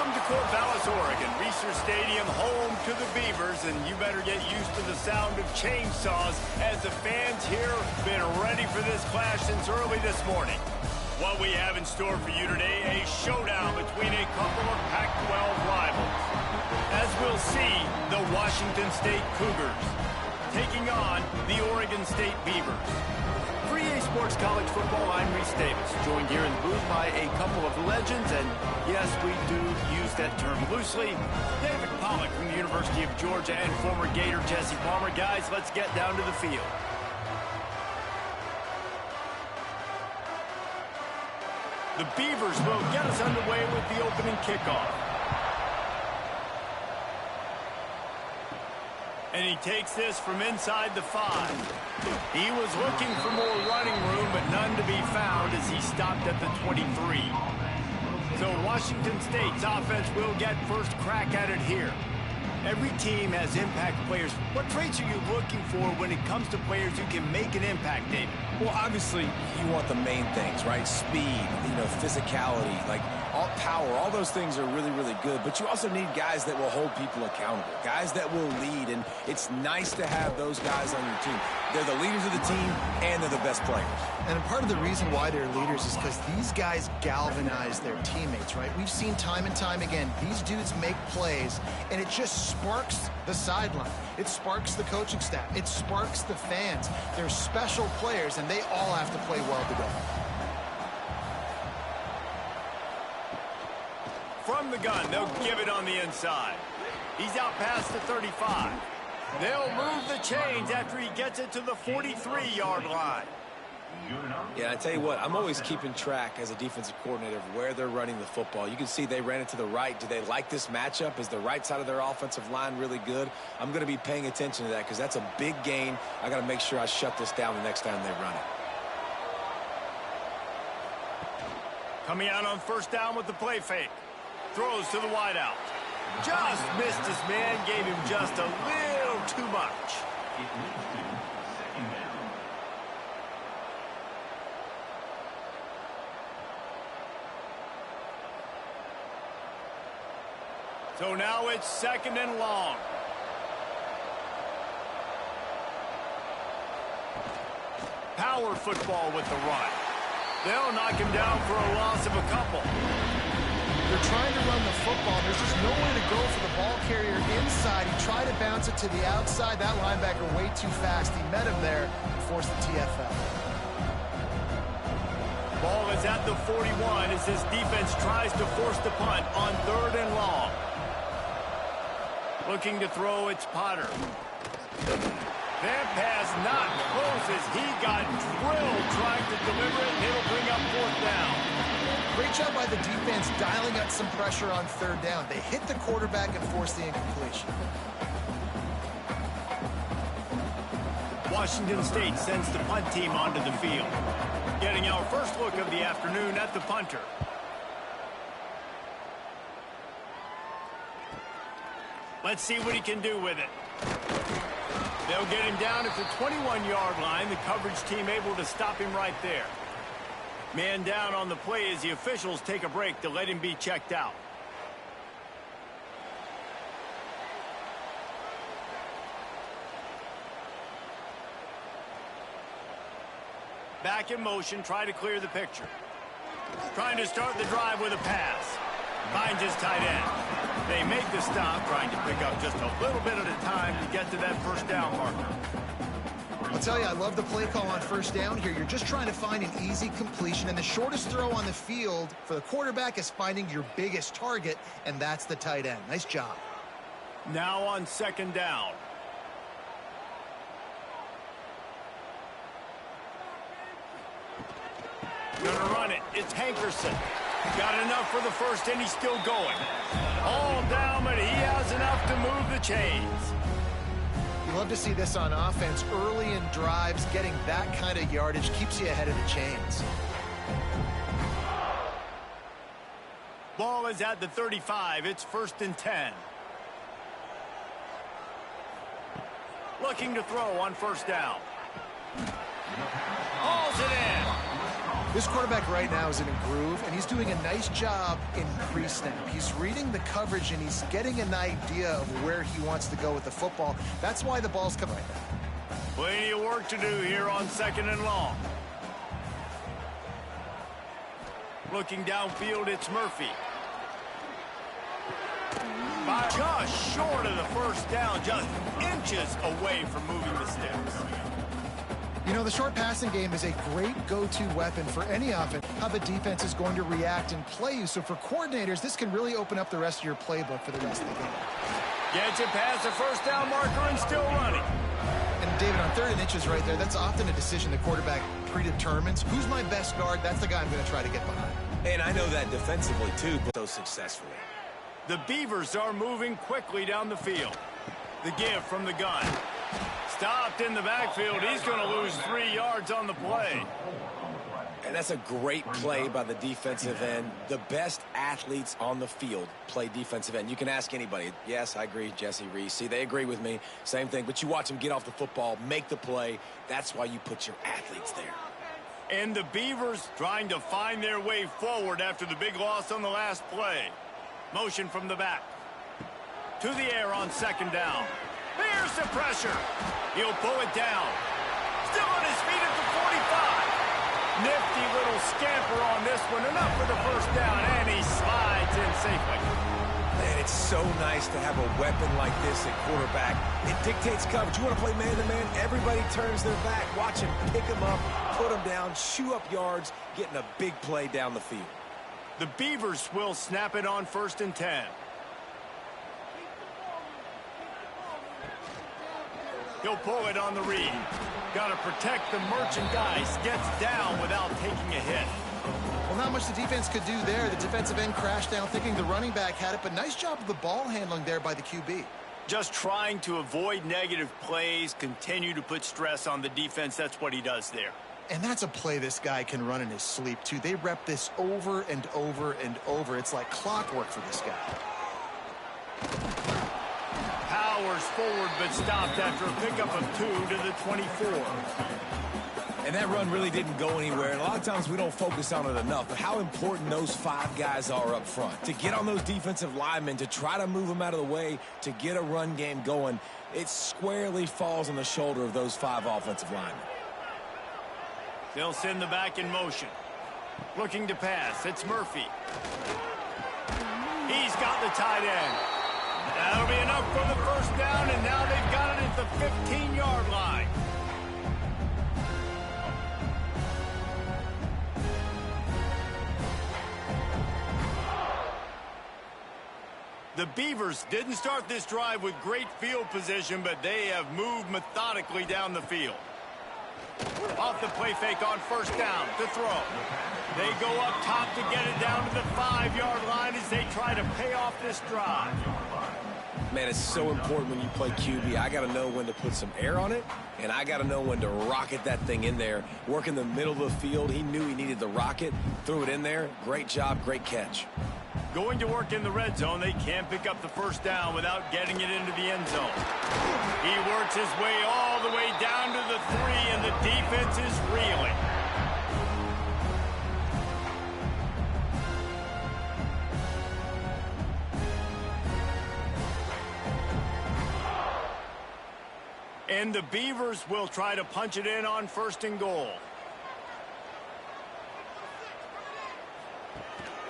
Welcome to Corvallis, Oregon, Reser Stadium, home to the Beavers, and you better get used to the sound of chainsaws as the fans here have been ready for this clash since early this morning. What we have in store for you today, a showdown between a couple of Pac-12 rivals. As we'll see, the Washington State Cougars taking on the Oregon State Beavers. For EA Sports College Football, I'm Reese Davis, joined here in the booth by a couple of legends, and yes, we do use that term loosely. David Pollack from the University of Georgia and former Gator Jesse Palmer. Guys, let's get down to the field. The Beavers will get us underway with the opening kickoff. And he takes this from inside the 5. He was looking for more running room, but none to be found as he stopped at the 23. So Washington State's offense will get first crack at it here. Every team has impact players. What traits are you looking for when it comes to players who can make an impact, David? Well, obviously, you want the main things, right? Speed, physicality, like all power, all those things are really, really good. But you also need guys that will hold people accountable, guys that will lead. And it's nice to have those guys on your team. They're the leaders of the team, and they're the best players. And part of the reason why they're leaders is because these guys galvanize their teammates, right? We've seen time and time again, these dudes make plays, and it just sparks the sideline. It sparks the coaching staff. It sparks the fans. They're special players, and they all have to play well together. From the gun, they'll give it on the inside. He's out past the 35. They'll move the chains after he gets it to the 43-yard line. Yeah, I tell you what, I'm always keeping track as a defensive coordinator of where they're running the football. You can see they ran it to the right. Do they like this matchup? Is the right side of their offensive line really good? I'm going to be paying attention to that because that's a big gain. I got to make sure I shut this down the next time they run it. Coming out on first down with the play fake. Throws to the wideout. Just missed his man, gave him just a little too much. So now it's second and long. Power football with the run. They'll knock him down for a loss of a couple. They're trying to run the football. There's just nowhere to go for the ball carrier inside. He tried to bounce it to the outside. That linebacker way too fast. He met him there and forced the TFL. Ball is at the 41 as this defense tries to force the punt on third and long. Looking to throw, it's Potter. That pass not close as he got drilled trying to deliver it, and it'll bring up fourth down. Great job by the defense dialing up some pressure on third down. They hit the quarterback and forced the incompletion. Washington State sends the punt team onto the field. Getting our first look of the afternoon at the punter. Let's see what he can do with it. They'll get him down at the 21-yard line. The coverage team able to stop him right there. Man down on the play as the officials take a break to let him be checked out. Back in motion, try to clear the picture. Trying to start the drive with a pass. Finds his tight end. They make the stop, trying to pick up just a little bit at a time to get to that first down marker. I'll tell you, I love the play call on first down here. You're just trying to find an easy completion, and the shortest throw on the field for the quarterback is finding your biggest target, and that's the tight end. Nice job. Now on second down. Gonna run it. It's Hankerson. Got enough for the first, and he's still going. All down, but he has enough to move the chains. You love to see this on offense. Early in drives, getting that kind of yardage keeps you ahead of the chains. Ball is at the 35. It's first and 10. Looking to throw on first down. Hauls it in. This quarterback right now is in a groove, and he's doing a nice job in pre-snap. He's reading the coverage, and he's getting an idea of where he wants to go with the football. That's why the ball's coming right now. Plenty of work to do here on 2nd and long. Looking downfield, it's Murphy. Just short of the first down, just inches away from moving the sticks. You know, the short passing game is a great go-to weapon for any offense. How the defense is going to react and play you. So for coordinators, this can really open up the rest of your playbook for the rest of the game. Gets it past the first down marker and still running. And David, on 3rd and inches right there, that's often a decision the quarterback predetermines. Who's my best guard? That's the guy I'm going to try to get behind. And I know that defensively, too, but so successfully. The Beavers are moving quickly down the field. The give from the gun. Stopped in the backfield. He's going to lose 3 yards on the play. And that's a great play by the defensive end. The best athletes on the field play defensive end. You can ask anybody. Yes, I agree, Jesse Reese. See, they agree with me. Same thing. But you watch them get off the football, make the play. That's why you put your athletes there. And the Beavers trying to find their way forward after the big loss on the last play. Motion from the back. To the air on 2nd down. Here's the pressure. He'll pull it down. Still on his feet at the 45. Nifty little scamper on this one. Enough for the first down, and he slides in safely. Man, it's so nice to have a weapon like this at quarterback. It dictates coverage. You want to play man-to-man? Everybody turns their back. Watch him pick him up, put him down, chew up yards, getting a big play down the field. The Beavers will snap it on 1st and 10. He'll pull it on the read. Got to protect the merchandise. Gets down without taking a hit. Well, not much the defense could do there. The defensive end crashed down thinking the running back had it, but nice job of the ball handling there by the QB. Just trying to avoid negative plays, continue to put stress on the defense. That's what he does there. And that's a play this guy can run in his sleep, too. They rep this over and over and over. It's like clockwork for this guy. Powers forward, but stopped after a pickup of 2 to the 24. And that run really didn't go anywhere. And a lot of times we don't focus on it enough, but how important those 5 guys are up front. To get on those defensive linemen, to try to move them out of the way, to get a run game going, it squarely falls on the shoulder of those 5 offensive linemen. They'll send the back in motion. Looking to pass. It's Murphy. He's got the tight end. That'll be enough for the first down, and now they've got it at the 15-yard line. The Beavers didn't start this drive with great field position, but they have moved methodically down the field. Off the play fake on 1st down to throw. They go up top to get it down to the 5-yard line as they try to pay off this drive. Man, it's so important when you play QB. I got to know when to put some air on it, and I got to know when to rocket that thing in there. Work in the middle of the field. He knew he needed the rocket, threw it in there. Great job, great catch. Going to work in the red zone, they can't pick up the first down without getting it into the end zone. He works his way all the way down to the 3, and the defense is reeling. And the Beavers will try to punch it in on 1st and goal.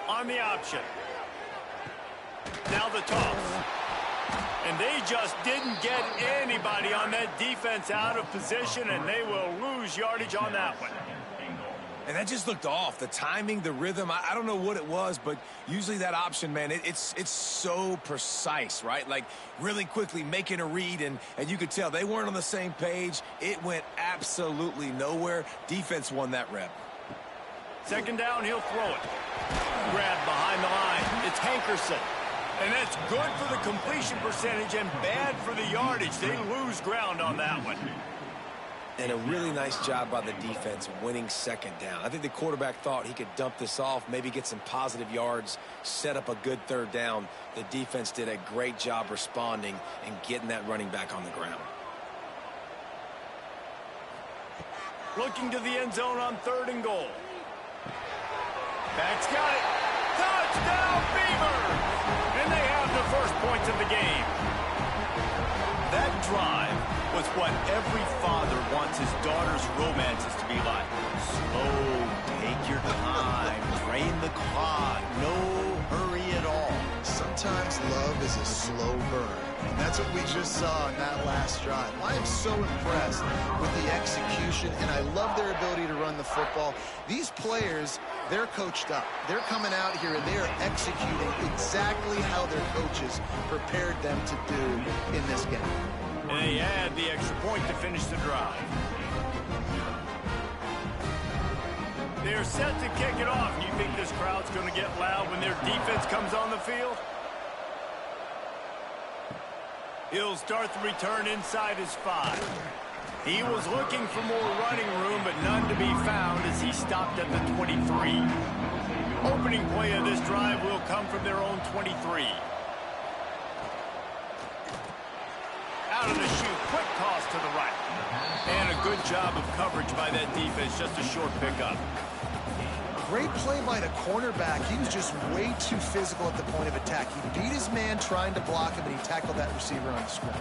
On the option. Now the toss. And they just didn't get anybody on that defense out of position, and they will lose yardage on that one. And that just looked off. The timing, the rhythm, I don't know what it was, but usually that option, man, it's so precise, right? Like really quickly making a read, and you could tell they weren't on the same page. It went absolutely nowhere. Defense won that rep. 2nd down, he'll throw it. Grab behind the line. It's Hankerson. And that's good for the completion percentage and bad for the yardage. They lose ground on that one. And a really nice job by the defense winning 2nd down. I think the quarterback thought he could dump this off, maybe get some positive yards, set up a good 3rd down. The defense did a great job responding and getting that running back on the ground. Looking to the end zone on 3rd and goal. Back's got it. Touchdown, Beavers! And they have the first points of the game. That drive was what every father wants his daughter's romances to be like. Slow, take your time, drain the clock, no hurry at all. Sometimes love is a slow burn, and that's what we just saw in that last drive. I am so impressed with the execution, and I love their ability to run the football. These players, they're coached up. They're coming out here, and they are executing exactly how their coaches prepared them to do in this game. And they add the extra point to finish the drive. They're set to kick it off. You think this crowd's going to get loud when their defense comes on the field? He'll start the return inside his 5. He was looking for more running room, but none to be found as he stopped at the 23. Opening play of this drive will come from their own 23. Out of the chute, quick toss to the right. And a good job of coverage by that defense, just a short pickup. Great play by the cornerback. He was just way too physical at the point of attack. He beat his man trying to block him, and he tackled that receiver on the screen.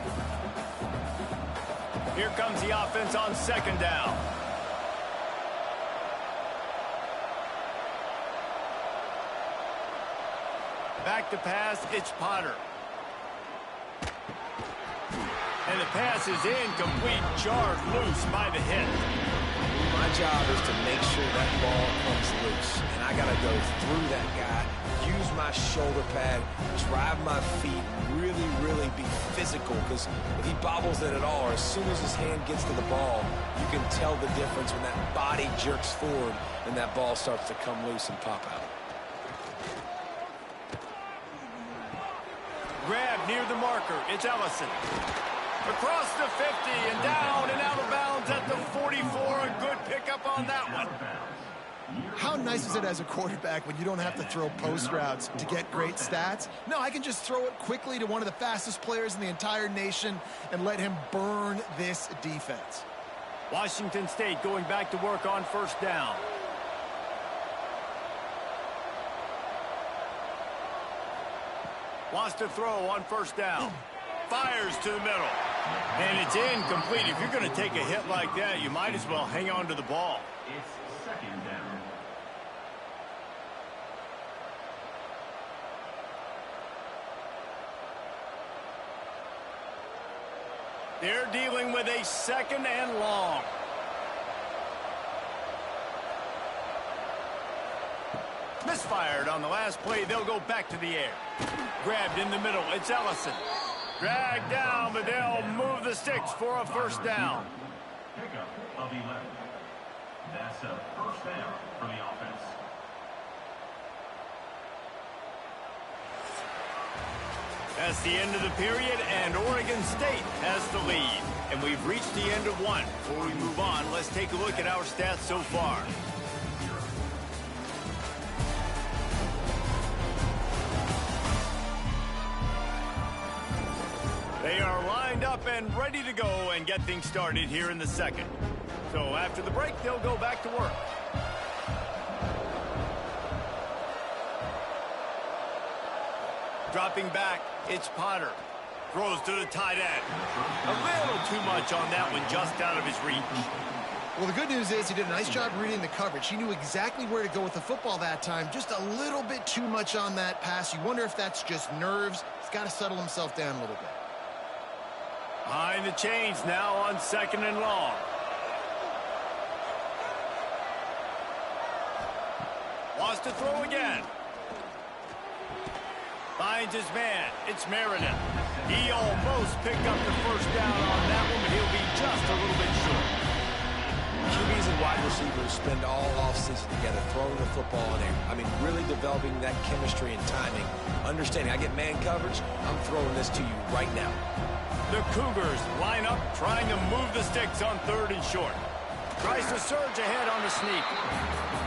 Here comes the offense on second down. Back to pass, it's Potter. And the pass is incomplete, jarred loose by the hit. My job is to make sure that ball comes loose. And I got to go through that guy, use my shoulder pad, drive my feet, really, really be physical. Because if he bobbles it at all, or as soon as his hand gets to the ball, you can tell the difference when that body jerks forward and that ball starts to come loose and pop out. Grab near the marker. It's Ellison. Across the 50 and down and out of bounds at the 44. A good pickup on that one. How nice is it as a quarterback when you don't have to throw post routes to get great stats? No, I can just throw it quickly to one of the fastest players in the entire nation and let him burn this defense. Washington State going back to work on first down. Wants to throw on first down. Fires to the middle. And it's incomplete. If you're going to take a hit like that, you might as well hang on to the ball. It's second down. They're dealing with a second and long. Misfired on the last play. They'll go back to the air. Grabbed in the middle. It's Ellison. Dragged down, but they'll move the sticks for a first down. Pickup of 11. That's a first down for the offense. That's the end of the period, and Oregon State has the lead. And we've reached the end of one. Before we move on, let's take a look at our stats so far. They are lined up and ready to go and get things started here in the second. So after the break, they'll go back to work. Dropping back, it's Potter. Throws to the tight end. A little too much on that one, just out of his reach. Well, the good news is he did a nice job reading the coverage. He knew exactly where to go with the football that time. Just a little bit too much on that pass. You wonder if that's just nerves. He's got to settle himself down a little bit. Behind the chains now on second and long. Wants to throw again. Finds his man. It's Meredith. He almost picked up the first down on that one, but he'll be just a little bit short. QBs and wide receivers spend all offseason together throwing the football in air. I mean, really developing that chemistry and timing. Understanding I get man coverage, I'm throwing this to you right now. The Cougars line up, trying to move the sticks on third and short. Tries to surge ahead on the sneak.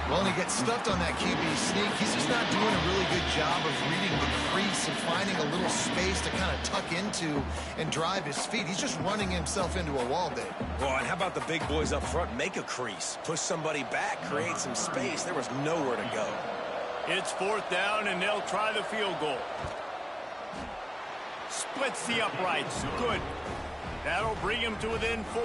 Well, and he gets stuffed on that QB sneak. He's just not doing a really good job of reading the crease and finding a little space to kind of tuck into and drive his feet. He's just running himself into a wall, Dave. Well, and how about the big boys up front? Make a crease. Push somebody back. Create some space. There was nowhere to go. It's 4th down, and they'll try the field goal. Splits the uprights. Good. That'll bring him to within 4.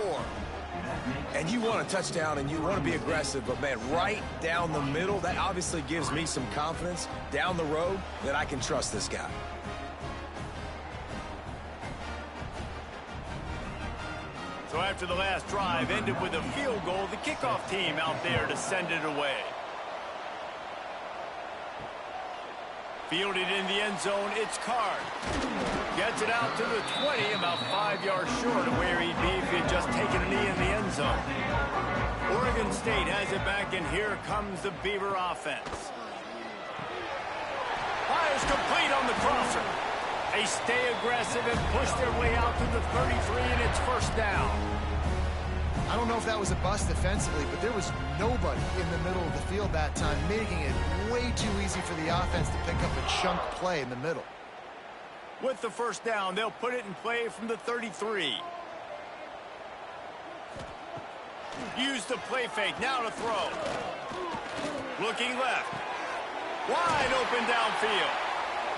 And you want a touchdown, and you want to be aggressive, but, man, right down the middle, that obviously gives me some confidence down the road that I can trust this guy. So after the last drive ended with a field goal, the kickoff team out there to send it away. Fielded in the end zone, it's Card. Gets it out to the 20, about 5 yards short of where he'd be if he had just taken a knee in the end zone. Oregon State has it back, and here comes the Beaver offense. Fires complete on the crosser. They stay aggressive and push their way out to the 33, and it's 1st down. I don't know if that was a bust defensively, but there was nobody in the middle of the field that time, making it way too easy for the offense to pick up a chunk play in the middle. With the 1st down, they'll put it in play from the 33. Use the play fake, now to throw. Looking left. Wide open downfield.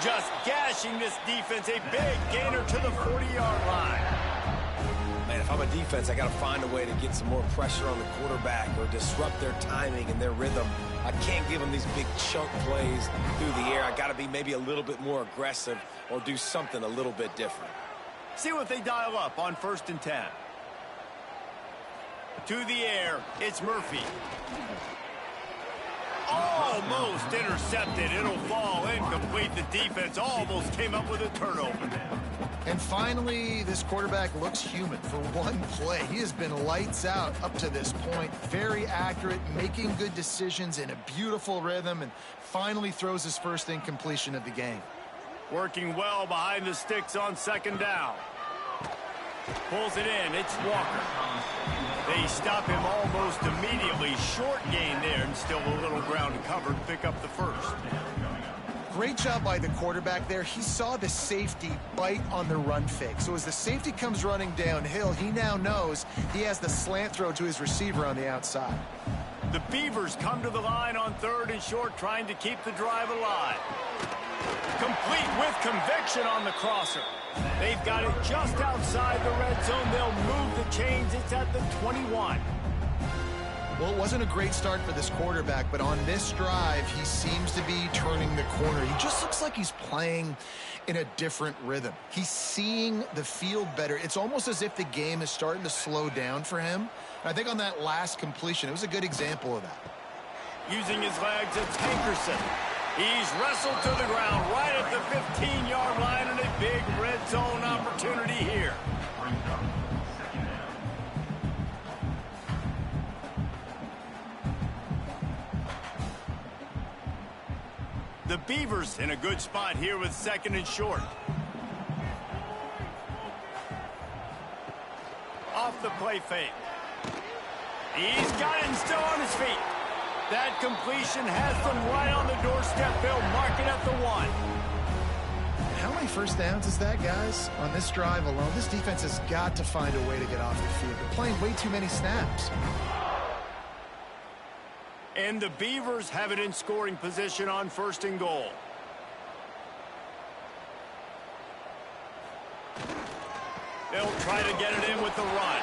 Just gashing this defense, a big gainer to the 40-yard line. Man, if I'm a defense, I got to find a way to get some more pressure on the quarterback or disrupt their timing and their rhythm. I can't give them these big chunk plays through the air. I got to be maybe a little bit more aggressive or do something a little bit different. See what they dial up on 1st and 10. To the air, it's Murphy. Almost intercepted. It'll fall incomplete. The defense almost came up with a turnover. And finally, this quarterback looks human for one play. He has been lights out up to this point. Very accurate, making good decisions in a beautiful rhythm, and finally throws his first incompletion of the game. Working well behind the sticks on 2nd down. Pulls it in. It's Walker. They stop him almost immediately. Short gain there, and still a little ground to cover to pick up the 1st. Great job by the quarterback there. He saw the safety bite on the run fake. So as the safety comes running downhill, he now knows he has the slant throw to his receiver on the outside. The Beavers come to the line on 3rd and short, trying to keep the drive alive. Complete with conviction on the crosser. They've got it just outside the red zone. They'll move the chains. It's at the 21. Well, it wasn't a great start for this quarterback, but on this drive, he seems to be turning the corner. He just looks like he's playing in a different rhythm. He's seeing the field better. It's almost as if the game is starting to slow down for him. And I think on that last completion, it was a good example of that. Using his legs, it's Hankerson. He's wrestled to the ground right at the 15-yard line, and a big red zone opportunity here. The Beavers in a good spot here with 2nd and short. Off the play fake. He's got it and still on his feet. That completion has them right on the doorstep. They'll mark it at the 1. How many 1st downs is that, guys? On this drive alone, this defense has got to find a way to get off the field. They're playing way too many snaps. And the Beavers have it in scoring position on 1st and goal. They'll try to get it in with the run.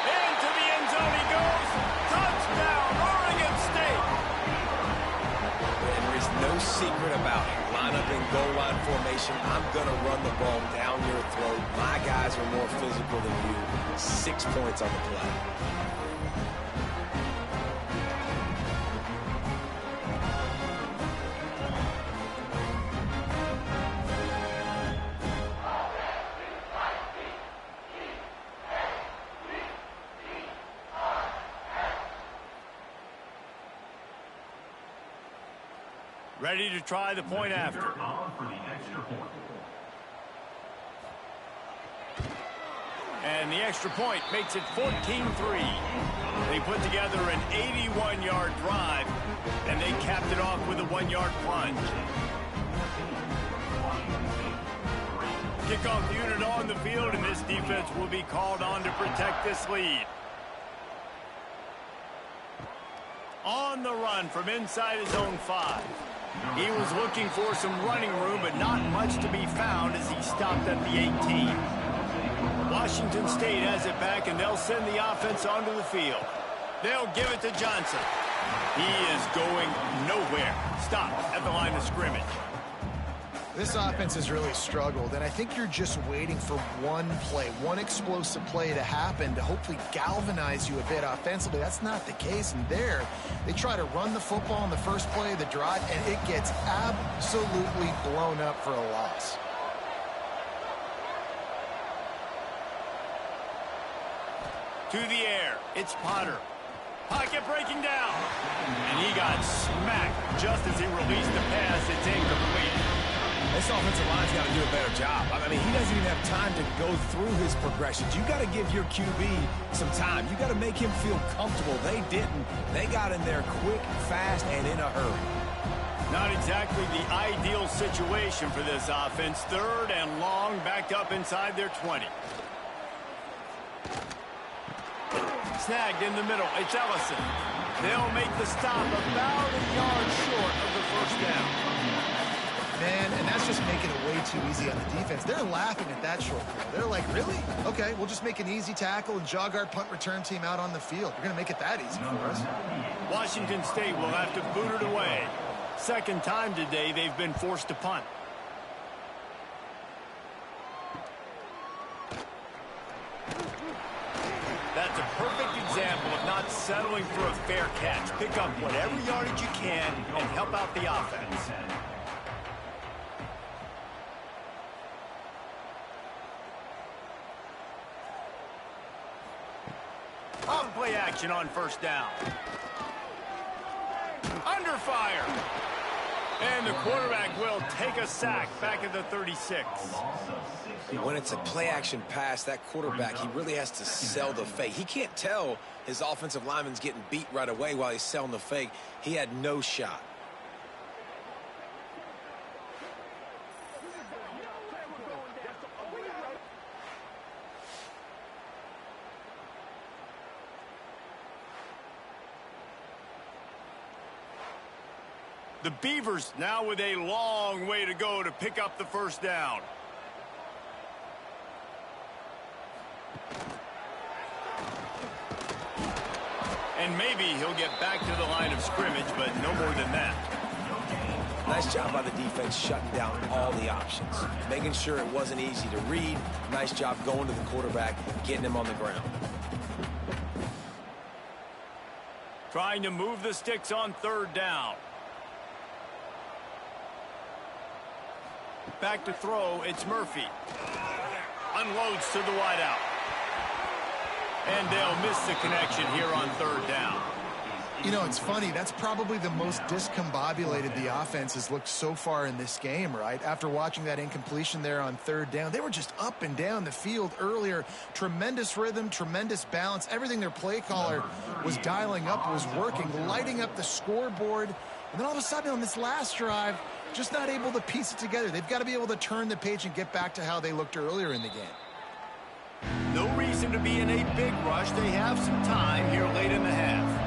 Into the end zone he goes. Touchdown, Oregon State. And there is no secret about it. Line up in goal line formation. I'm going to run the ball down your throat. My guys are more physical than you. 6 points on the play. Ready to try the point after. And the extra point makes it 14-3. They put together an 81-yard drive, and they capped it off with a 1-yard plunge. Kickoff unit on the field, and this defense will be called on to protect this lead. On the run from inside his own 5. He was looking for some running room, but not much to be found as he stopped at the 18. Washington State has it back, and they'll send the offense onto the field. They'll give it to Johnson. He is going nowhere. Stop at the line of scrimmage. This offense has really struggled, and I think you're just waiting for one play, one explosive play to happen to hopefully galvanize you a bit offensively. That's not the case, and there, they try to run the football in the first play of the drive, and it gets absolutely blown up for a loss. To the air, it's Potter. Pocket breaking down. And he got smacked just as he released the pass. It's incomplete. This offensive line's got to do a better job. I mean, he doesn't even have time to go through his progressions. You got to give your QB some time. You got to make him feel comfortable. They didn't. They got in there quick, fast, and in a hurry. Not exactly the ideal situation for this offense. 3rd and long, backed up inside their 20. Snagged in the middle. It's Ellison. They'll make the stop about a yard short of the first down. Man, and that's just making it way too easy on the defense. They're laughing at that short throw. They're like, really? Okay, we'll just make an easy tackle and jog our punt return team out on the field. You're going to make it that easy for us. Washington State will have to boot it away. Second time today they've been forced to punt. That's a perfect example of not settling for a fair catch. Pick up whatever yardage you can and help out the offense. On play action on first down. Under fire. And the quarterback will take a sack back at the 36. When it's a play-action pass, that quarterback, he really has to sell the fake. He can't tell his offensive lineman's getting beat right away while he's selling the fake. He had no shot. The Beavers now with a long way to go to pick up the first down. And maybe he'll get back to the line of scrimmage, but no more than that. Nice job by the defense shutting down all the options, making sure it wasn't easy to read. Nice job going to the quarterback, getting him on the ground. Trying to move the sticks on 3rd down. Back to throw, it's Murphy. Unloads to the wideout. And they'll miss the connection here on 3rd down. You know, it's funny. That's probably the most discombobulated the offense has looked so far in this game, right? After watching that incompletion there on 3rd down, they were just up and down the field earlier. Tremendous rhythm, tremendous balance. Everything their play caller was dialing up was working, lighting up the scoreboard. And then all of a sudden on this last drive, just not able to piece it together. They've got to be able to turn the page and get back to how they looked earlier in the game. No reason to be in a big rush. They have some time here late in the half.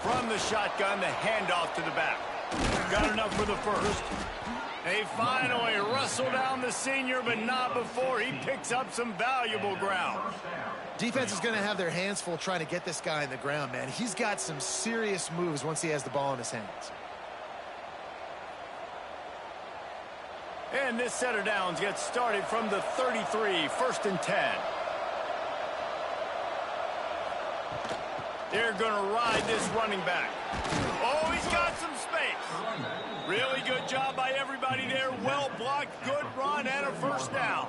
From the shotgun, the handoff to the back. Got enough for the first. They finally wrestle down the senior, but not before he picks up some valuable ground. Defense is going to have their hands full trying to get this guy in the ground, man. He's got some serious moves once he has the ball in his hands. And this set of downs gets started from the 33, 1st and 10. They're going to ride this running back. Oh, he's got some space. Really good job by everybody there. Well blocked, good run, and a first down.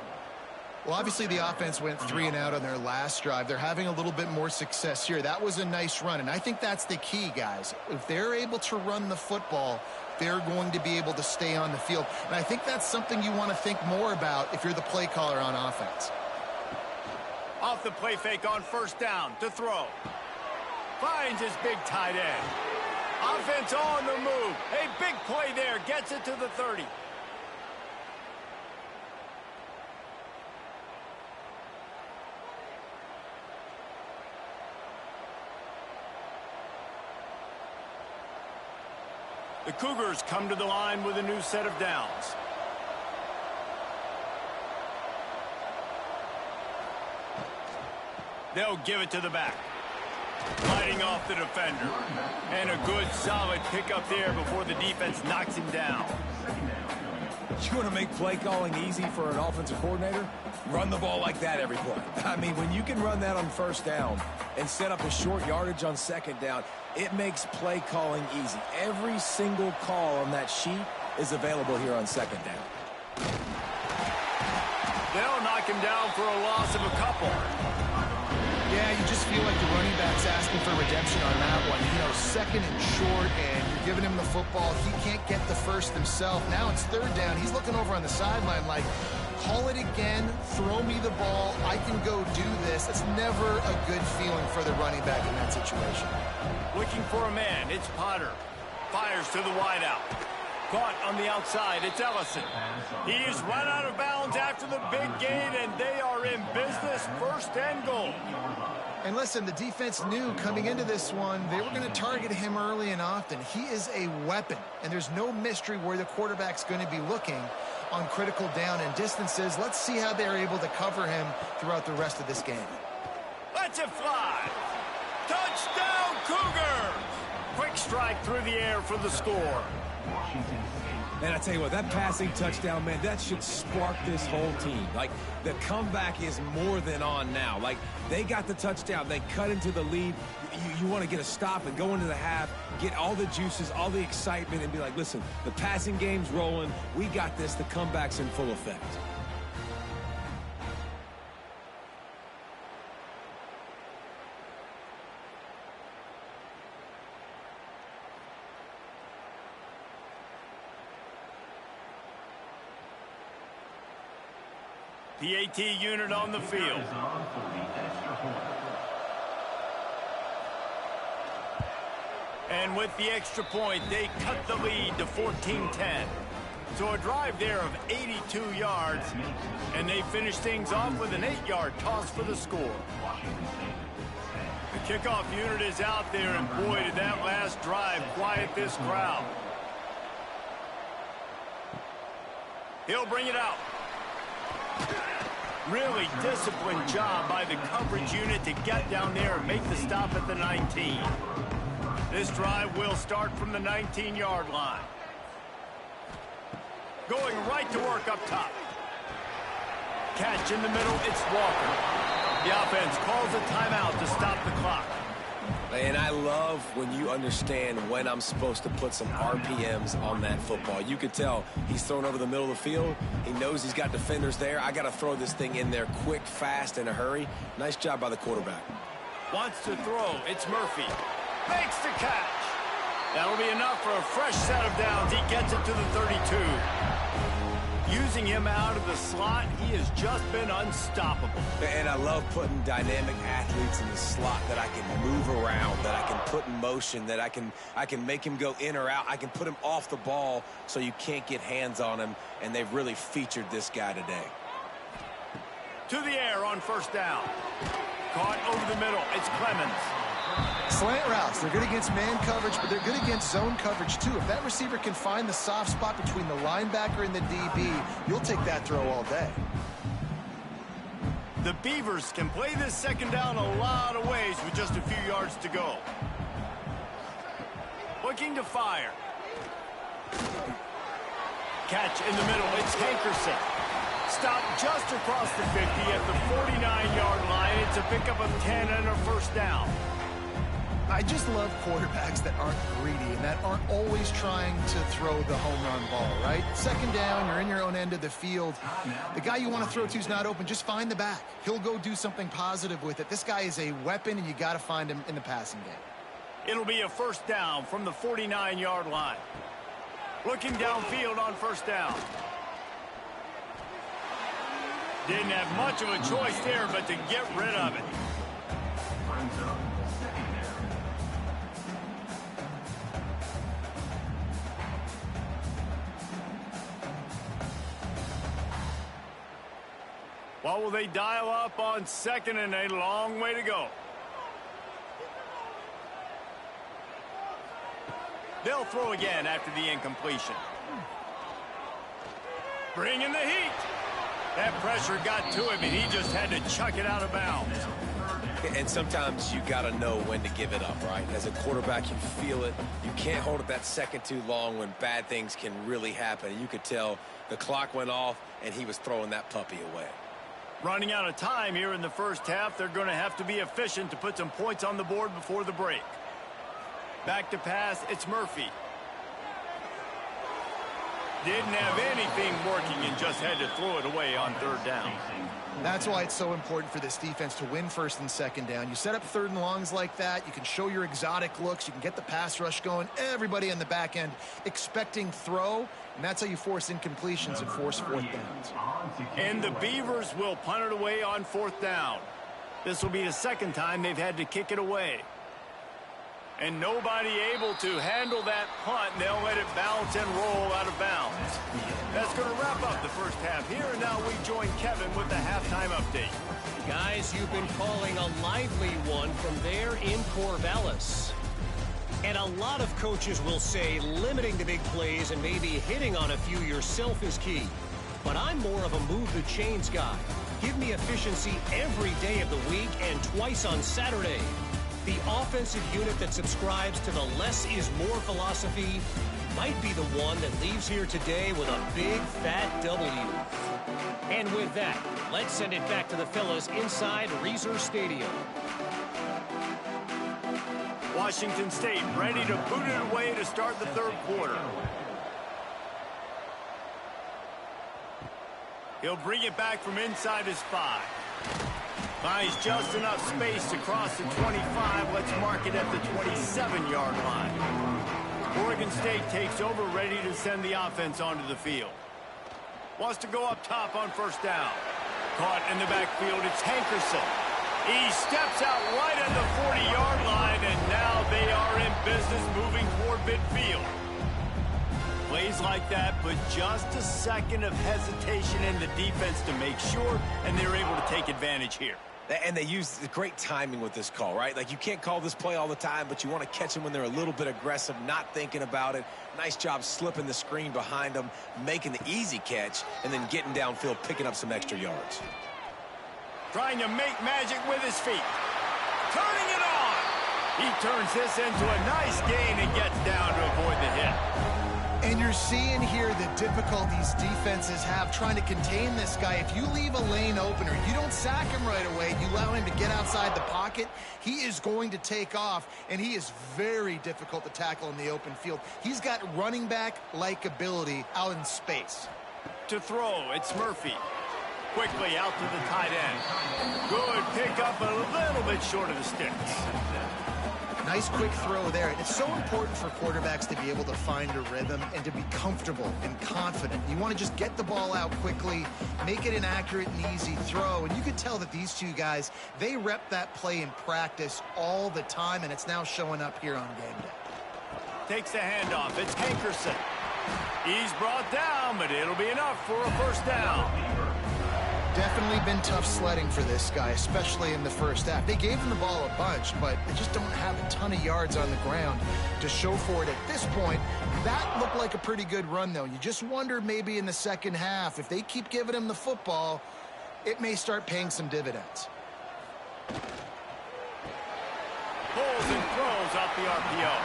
Well, obviously the offense went 3 and out on their last drive. They're having a little bit more success here. That was a nice run, and I think that's the key, guys. If they're able to run the football, they're going to be able to stay on the field. And I think that's something you want to think more about if you're the play caller on offense. Off the play fake on first down to throw. Finds his big tight end. Offense on the move. A big play there. Gets it to the 30. The Cougars come to the line with a new set of downs. They'll give it to the back. Fighting off the defender. And a good, solid pickup there before the defense knocks him down. You want to make play calling easy for an offensive coordinator? Run the ball like that every play. I mean, when you can run that on first down and set up a short yardage on second down, it makes play calling easy. Every single call on that sheet is available here on second down. They'll knock him down for a loss of a couple. Yeah, you just feel like the running back's asking for redemption on that one. You know, second and short, and you're giving him the football. He can't get the first himself. Now it's third down. He's looking over on the sideline like, call it again, throw me the ball, I can go do this. That's never a good feeling for the running back in that situation. Looking for a man, it's Potter. Fires to the wideout. Caught on the outside, it's Ellison. He is run out of bounds after the big gain, and they are in business, first and goal. And listen, the defense knew coming into this one, they were going to target him early and often. He is a weapon, and there's no mystery where the quarterback's going to be looking on critical down and distances. Let's see how they're able to cover him throughout the rest of this game. Let's it fly. Touchdown, Cougar! Quick strike through the air for the score. And I tell you what, that passing touchdown, man, that should spark this whole team. Like, the comeback is more than on now. Like, they got the touchdown. They cut into the lead. You want to get a stop and go into the half, get all the juices, all the excitement, and be like, listen, the passing game's rolling. We got this. The comeback's in full effect. The AT unit on the field. And with the extra point, they cut the lead to 14-10. So a drive there of 82 yards, and they finish things off with an 8-yard toss for the score. The kickoff unit is out there, and boy, did that last drive quiet this crowd. He'll bring it out. Really disciplined job by the coverage unit to get down there and make the stop at the 19. This drive will start from the 19-yard line. Going right to work up top. Catch in the middle, it's Walker. The offense calls a timeout to stop the clock. And I love when you understand when I'm supposed to put some RPMs on that football. You could tell he's thrown over the middle of the field. He knows he's got defenders there. I got to throw this thing in there quick, fast, in a hurry. Nice job by the quarterback. Wants to throw. It's Murphy. Makes the catch. That'll be enough for a fresh set of downs. He gets it to the 32. Using him out of the slot, he has just been unstoppable. And I love putting dynamic athletes in the slot that I can move around, that I can put in motion, that I can make him go in or out. I can put him off the ball so you can't get hands on him, and they've really featured this guy today. To the air on first down. Caught over the middle. It's Clemens. Slant routes, they're good against man coverage, but they're good against zone coverage too. If that receiver can find the soft spot between the linebacker and the DB, you'll take that throw all day. The Beavers can play this second down a lot of ways with just a few yards to go. Looking to fire. Catch in the middle, it's Hankerson. Stopped just across the 50 at the 49-yard line. It's a pickup of 10 and a first down. I just love quarterbacks that aren't greedy and that aren't always trying to throw the home run ball, right? Second down, you're in your own end of the field. The guy you want to throw to is not open. Just find the back. He'll go do something positive with it. This guy is a weapon, and you got to find him in the passing game. It'll be a first down from the 49-yard line. Looking downfield on first down. Didn't have much of a choice there, but to get rid of it. What will they dial up on second, and a long way to go? They'll throw again after the incompletion. Bringing the heat. That pressure got to him, and he just had to chuck it out of bounds. And sometimes you got to know when to give it up, right? As a quarterback, you feel it. You can't hold it that second too long when bad things can really happen. And you could tell the clock went off, and he was throwing that puppy away. Running out of time here in the first half, they're going to have to be efficient to put some points on the board before the break. Back to pass, it's Murphy. Didn't have anything working and just had to throw it away on third down. That's why it's so important for this defense to win first and second down. You set up third and longs like that, you can show your exotic looks, you can get the pass rush going, everybody on the back end expecting throw, and that's how you force incompletions and force fourth downs. And the Beavers will punt it away on fourth down. This will be the second time they've had to kick it away. And nobody able to handle that punt, and they'll let it bounce and roll out of bounds. That's going to wrap up the first half here, and now we join Kevin with the halftime update. Guys, you've been calling a lively one from there in Corvallis. And a lot of coaches will say limiting the big plays and maybe hitting on a few yourself is key. But I'm more of a move the chains guy. Give me efficiency every day of the week and twice on Saturday. The offensive unit that subscribes to the less is more philosophy might be the one that leaves here today with a big fat W. And with that, let's send it back to the fellas inside Reser Stadium. Washington State ready to boot it away to start the third quarter. He'll bring it back from inside his 5. Finds just enough space to cross the 25. Let's mark it at the 27-yard line. Oregon State takes over, ready to send the offense onto the field. Wants to go up top on first down. Caught in the backfield, it's Hankerson. He steps out right at the 40-yard line, and now they are in business moving toward midfield. Plays like that, but just a second of hesitation in the defense to make sure, and they're able to take advantage here. And they use the great timing with this call, right? Like, you can't call this play all the time, but you want to catch them when they're a little bit aggressive, not thinking about it. Nice job slipping the screen behind them, making the easy catch, and then getting downfield, picking up some extra yards. Trying to make magic with his feet. Turning it on. He turns this into a nice gain and gets down to avoid the hit. And you're seeing here the difficulties defenses have trying to contain this guy. If you leave a lane open or you don't sack him right away, you allow him to get outside the pocket, he is going to take off, and he is very difficult to tackle in the open field. He's got running back-like ability out in space. To throw, it's Murphy. Quickly out to the tight end. Good pickup, but a little bit short of the sticks. Nice quick throw there. It's so important for quarterbacks to be able to find a rhythm and to be comfortable and confident. You want to just get the ball out quickly, make it an accurate and easy throw. And you could tell that these two guys, they rep that play in practice all the time, and it's now showing up here on game day. Takes the handoff. It's Hankerson. He's brought down, but it'll be enough for a first down. Definitely been tough sledding for this guy, especially in the first half. They gave him the ball a bunch, but they just don't have a ton of yards on the ground to show for it at this point. That looked like a pretty good run, though. You just wonder maybe in the second half, if they keep giving him the football, it may start paying some dividends. Pulls and throws off the RPO.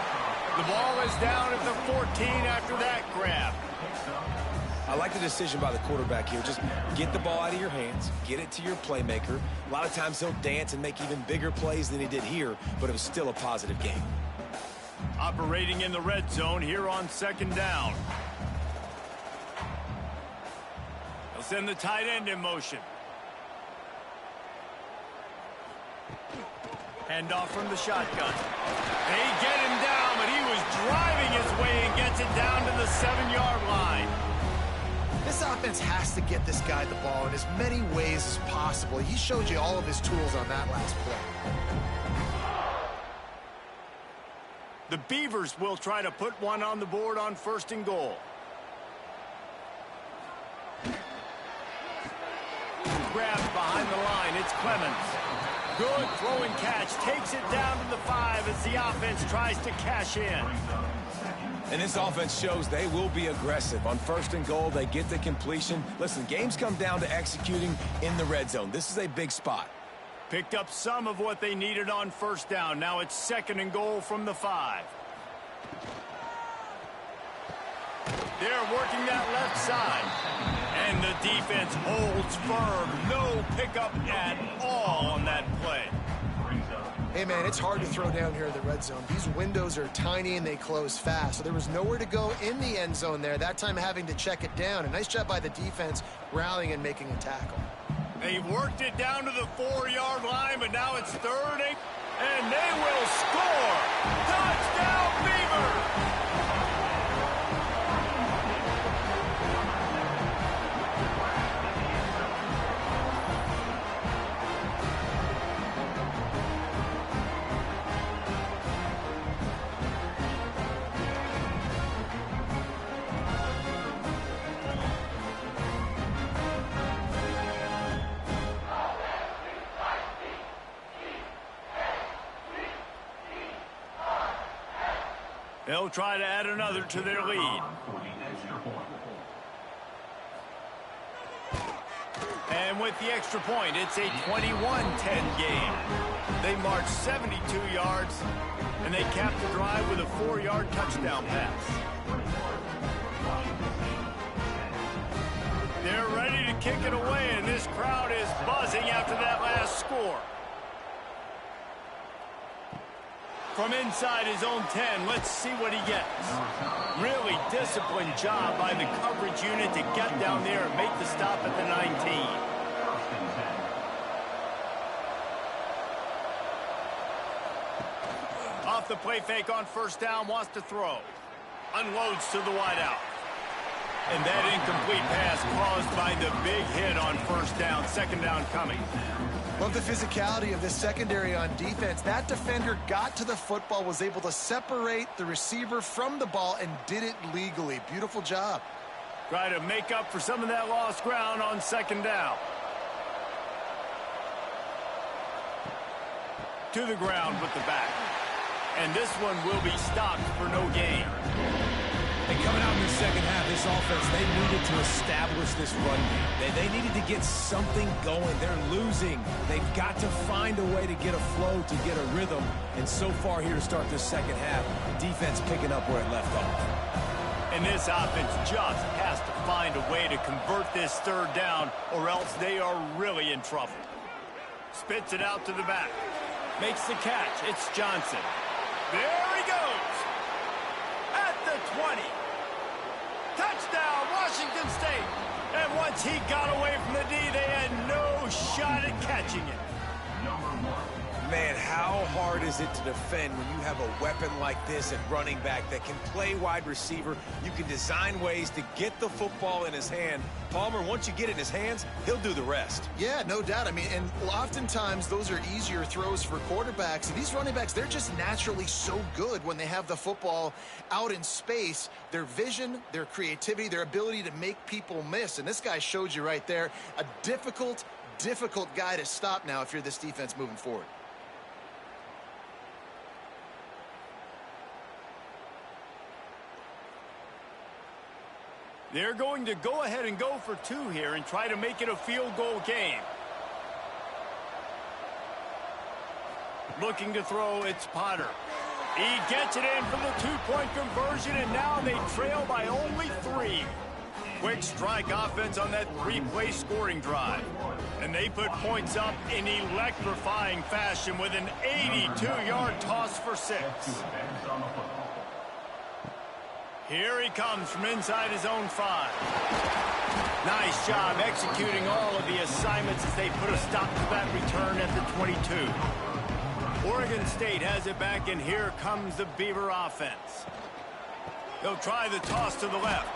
The ball is down at the 14 after that grab. I like the decision by the quarterback here. Just get the ball out of your hands, get it to your playmaker. A lot of times he'll dance and make even bigger plays than he did here, but it was still a positive game. Operating in the red zone here on second down. He'll send the tight end in motion. Handoff from the shotgun. They get him down, but he was driving his way and gets it down to the 7-yard line. This offense has to get this guy the ball in as many ways as possible. He showed you all of his tools on that last play. The Beavers will try to put one on the board on first and goal. Grabbed behind the line. It's Clemens. Good throwing catch. Takes it down to the 5 as the offense tries to cash in. And this offense shows they will be aggressive. On 1st and goal, they get the completion. Listen, games come down to executing in the red zone. This is a big spot. Picked up some of what they needed on 1st down. Now it's 2nd and goal from the 5. They're working that left side. And the defense holds firm. No pickup at all on that play. Hey, man, it's hard to throw down here in the red zone. These windows are tiny and they close fast, so there was nowhere to go in the end zone there, that time having to check it down. A nice job by the defense rallying and making a tackle. They've worked it down to the 4-yard line, but now it's 3rd and they will score. Touchdown, Beavers! They'll try to add another to their lead. And with the extra point, it's a 21-10 game. They march 72 yards, and they cap the drive with a 4-yard touchdown pass. They're ready to kick it away, and this crowd is buzzing after that last score. From inside his own 10, let's see what he gets. Really disciplined job by the coverage unit to get down there and make the stop at the 19. Off the play fake on 1st down, wants to throw. Unloads to the wideout. And that incomplete pass caused by the big hit on 1st down. 2nd down coming. Love the physicality of this secondary on defense. That defender got to the football, was able to separate the receiver from the ball, and did it legally. Beautiful job. Try to make up for some of that lost ground on 2nd down. To the ground with the back. And this one will be stopped for no gain. And coming out in the 2nd half, this offense, they needed to establish this run game. They needed to get something going. They're losing. They've got to find a way to get a flow, to get a rhythm. And so far here to start this 2nd half, defense picking up where it left off. And this offense just has to find a way to convert this 3rd down, or else they are really in trouble. Spits it out to the back. Makes the catch. It's Johnson. There he goes. At the 20. Touchdown, Washington State. And once he got away from the D, they had no shot at catching it. Man, how hard is it to defend when you have a weapon like this at running back that can play wide receiver? You can design ways to get the football in his hand. Palmer, once you get it in his hands, he'll do the rest. Yeah, no doubt. I mean, and oftentimes those are easier throws for quarterbacks. And these running backs, they're just naturally so good when they have the football out in space. Their vision, their creativity, their ability to make people miss. And this guy showed you right there, a difficult guy to stop now if you're this defense moving forward. They're going to go ahead and go for 2 here and try to make it a field goal game. Looking to throw, it's Potter. He gets it in for the 2-point conversion, and now they trail by only 3. Quick strike offense on that 3-play scoring drive. And they put points up in electrifying fashion with an 82-yard toss for 6. Here he comes from inside his own 5. Nice job executing all of the assignments as they put a stop to that return at the 22. Oregon State has it back, and here comes the Beaver offense. They'll try the toss to the left.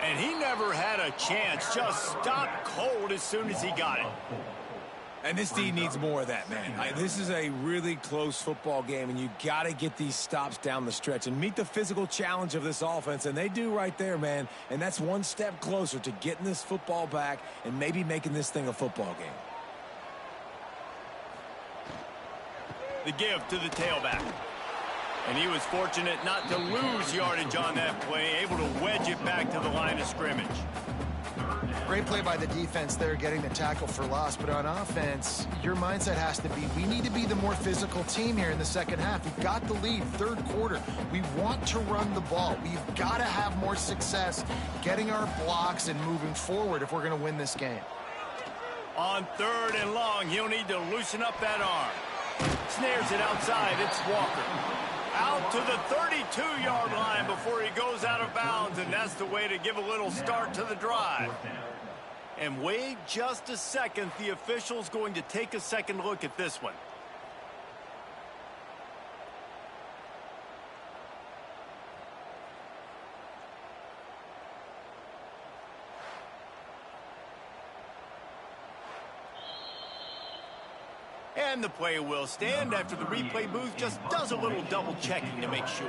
And he never had a chance, just stopped cold as soon as he got it. And this D needs more of that, man. This is a really close football game, and you got to get these stops down the stretch and meet the physical challenge of this offense, and they do right there, man. And that's one step closer to getting this football back and maybe making this thing a football game. The give to the tailback. And he was fortunate not to lose yardage on that play, able to wedge it back to the line of scrimmage. Great play by the defense there, getting the tackle for loss. But on offense, your mindset has to be, we need to be the more physical team here in the second half. We've got the lead, third quarter. We want to run the ball. We've got to have more success getting our blocks and moving forward if we're going to win this game. On 3rd and long, he'll need to loosen up that arm. Snares it outside. It's Walker. Out to the 32-yard line before he goes out of bounds, and that's the way to give a little start to the drive. And wait just a second. The official's going to take a second look at this one. And the play will stand after the replay booth just does a little double checking to make sure.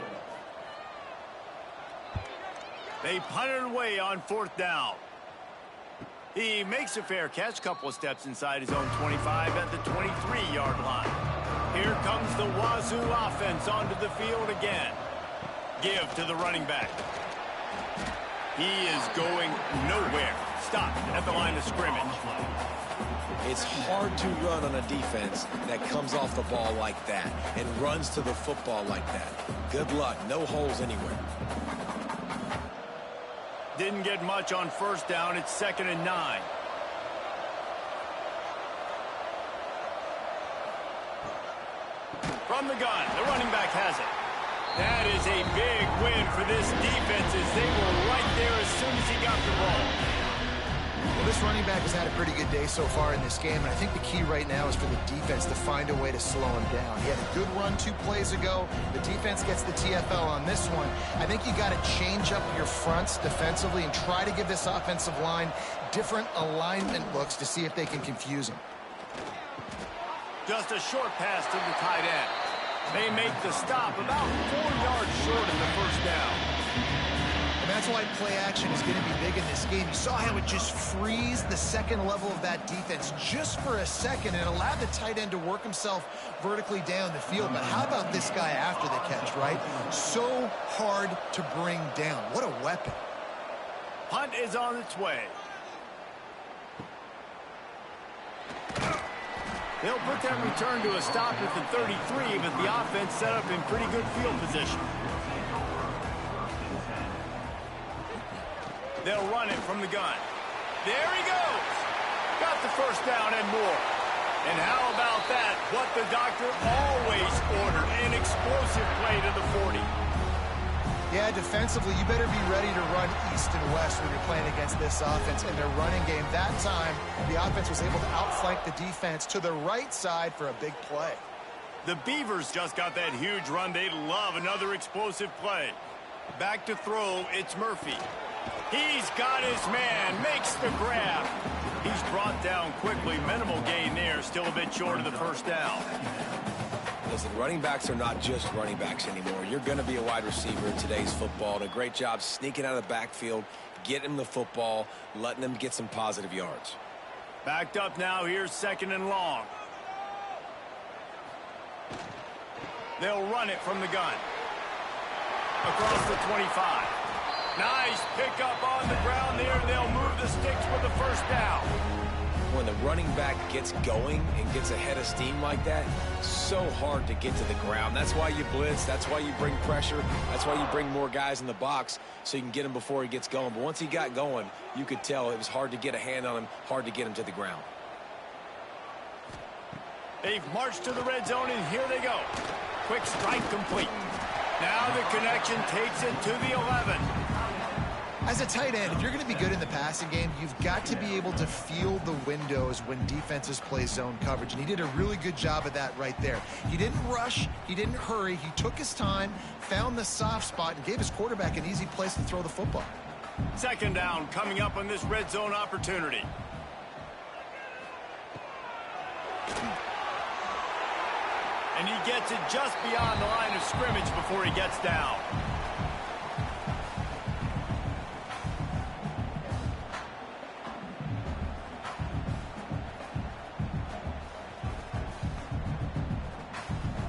They punt it away on 4th down. He makes a fair catch, couple of steps inside his own 25 at the 23-yard line. Here comes the Wazoo offense onto the field again. Give to the running back. He is going nowhere. Stop at the line of scrimmage. It's hard to run on a defense that comes off the ball like that and runs to the football like that. Good luck. No holes anywhere. Didn't get much on 1st down. It's 2nd and 9. From the gun, the running back has it. That is a big win for this defense as they were right there as soon as he got the ball. Well, this running back has had a pretty good day so far in this game, and I think the key right now is for the defense to find a way to slow him down. He had a good run 2 plays ago. The defense gets the TFL on this one. I think you got to change up your fronts defensively and try to give this offensive line different alignment looks to see if they can confuse him. Just a short pass to the tight end. They make the stop about 4 yards short of the 1st down. And that's why play action is going to be big in this game. You saw how it just frees the second level of that defense just for a second and allowed the tight end to work himself vertically down the field. But how about this guy after the catch, right? So hard to bring down. What a weapon. Punt is on its way. They'll put that return to a stop at the 33, but the offense set up in pretty good field position. They'll run it from the gun. There he goes. Got the 1st down and more. And how about that? What the doctor always ordered, an explosive play to the 40. Yeah, defensively, you better be ready to run east and west when you're playing against this offense and their running game. That time, the offense was able to outflank the defense to the right side for a big play. The Beavers just got that huge run. They love another explosive play. Back to throw, it's Murphy. He's got his man, makes the grab. He's brought down quickly. Minimal gain there, still a bit short of the 1st down. Listen, running backs are not just running backs anymore. You're going to be a wide receiver in today's football. And a great job sneaking out of the backfield, getting him the football, letting them get some positive yards. Backed up now, here's 2nd and long. They'll run it from the gun. Across the 25. Nice pickup on the ground there. They'll move the sticks for the 1st down. When the running back gets going and gets ahead of steam like that, so hard to get to the ground. That's why you blitz. That's why you bring pressure. That's why you bring more guys in the box so you can get him before he gets going. But once he got going, you could tell it was hard to get a hand on him, hard to get him to the ground. They've marched to the red zone, and here they go. Quick strike complete. Now the connection takes it to the 11. As a tight end, if you're going to be good in the passing game, you've got to be able to feel the windows when defenses play zone coverage. And he did a really good job of that right there. He didn't rush. He didn't hurry. He took his time, found the soft spot, and gave his quarterback an easy place to throw the football. 2nd down coming up on this red zone opportunity. And he gets it just beyond the line of scrimmage before he gets down.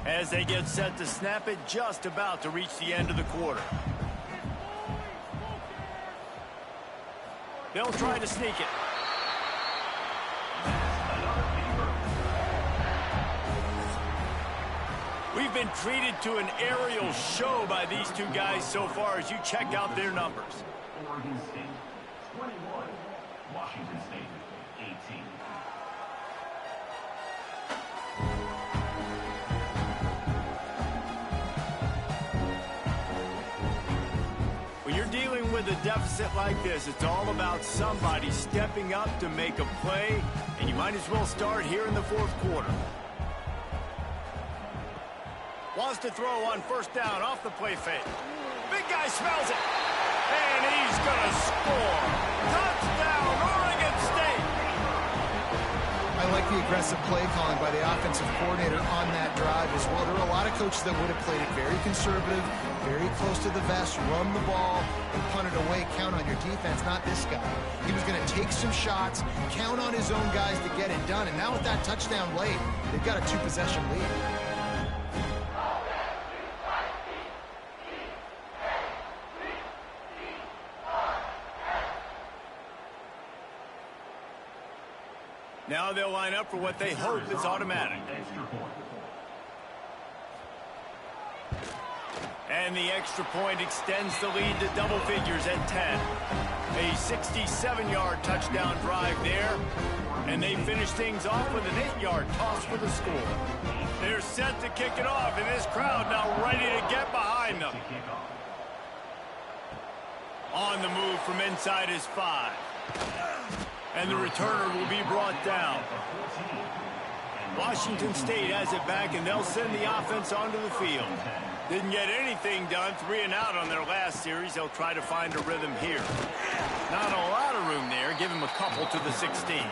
As they get set to snap it, just about to reach the end of the quarter. They'll try to sneak it. We've been treated to an aerial show by these two guys so far as you check out their numbers. Oregon State, 21. Washington State, 18. When you're dealing with a deficit like this, it's all about somebody stepping up to make a play, and you might as well start here in the fourth quarter. Wants to throw on first down off the play fake. Big guy smells it. And he's going to score. Touchdown, Oregon State. I like the aggressive play calling by the offensive coordinator on that drive as well. There are a lot of coaches that would have played it very conservative, very close to the vest, run the ball, and punt it away. Count on your defense, not this guy. He was going to take some shots, count on his own guys to get it done. And now with that touchdown late, they've got a 2-possession lead. Now they'll line up for what they hope is automatic. And the extra point extends the lead to double figures at 10. A 67-yard touchdown drive there. And they finish things off with an 8-yard toss for the score. They're set to kick it off, and this crowd now ready to get behind them. On the move from inside his 5. And the returner will be brought down. Washington State has it back, and they'll send the offense onto the field. Didn't get anything done, 3 and out on their last series. They'll try to find a rhythm here. Not a lot of room there. Give him a couple to the 16.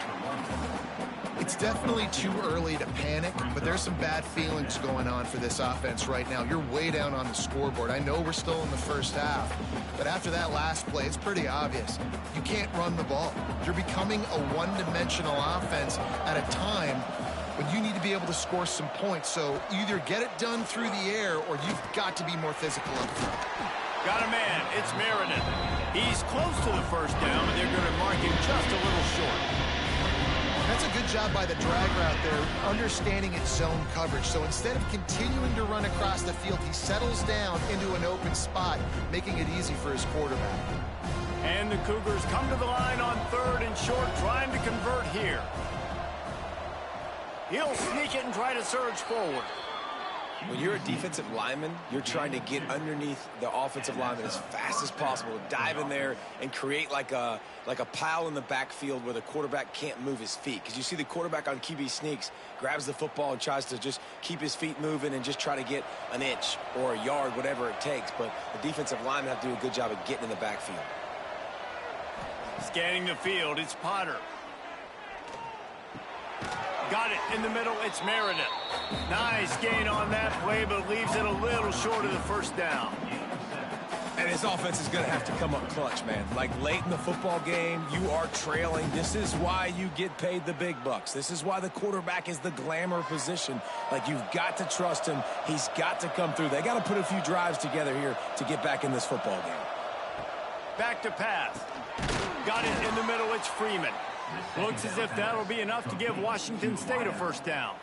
It's definitely too early to panic, but there's some bad feelings going on for this offense right now. You're way down on the scoreboard. I know we're still in the first half, but after that last play, it's pretty obvious. You can't run the ball. You're becoming a one-dimensional offense at a time when you need to be able to score some points. So either get it done through the air or you've got to be more physical up front. Got a man. It's Meredith. He's close to the first down, but they're going to mark him just a little short. That's a good job by the drag route there, understanding its zone coverage. So instead of continuing to run across the field, he settles down into an open spot, making it easy for his quarterback. And the Cougars come to the line on 3rd and short, trying to convert here. He'll sneak it and try to surge forward. When you're a defensive lineman, you're trying to get underneath the offensive lineman as fast as possible, dive in there and create like a pile in the backfield where the quarterback can't move his feet. Because you see the quarterback on QB sneaks, grabs the football and tries to just keep his feet moving and just try to get an inch or a yard, whatever it takes. But the defensive linemen have to do a good job of getting in the backfield. Scanning the field, it's Potter. Got it in the middle, it's Meredith. Nice gain on that play, but leaves it a little short of the first down. And his offense is going to have to come up clutch, man. Like late in the football game, you are trailing. This is why you get paid the big bucks. This is why the quarterback is the glamour position. Like, you've got to trust him. He's got to come through. They got to put a few drives together here to get back in this football game. Back to pass. Got it in the middle, it's Freeman. Looks as if that'll be enough to give Washington State a first down.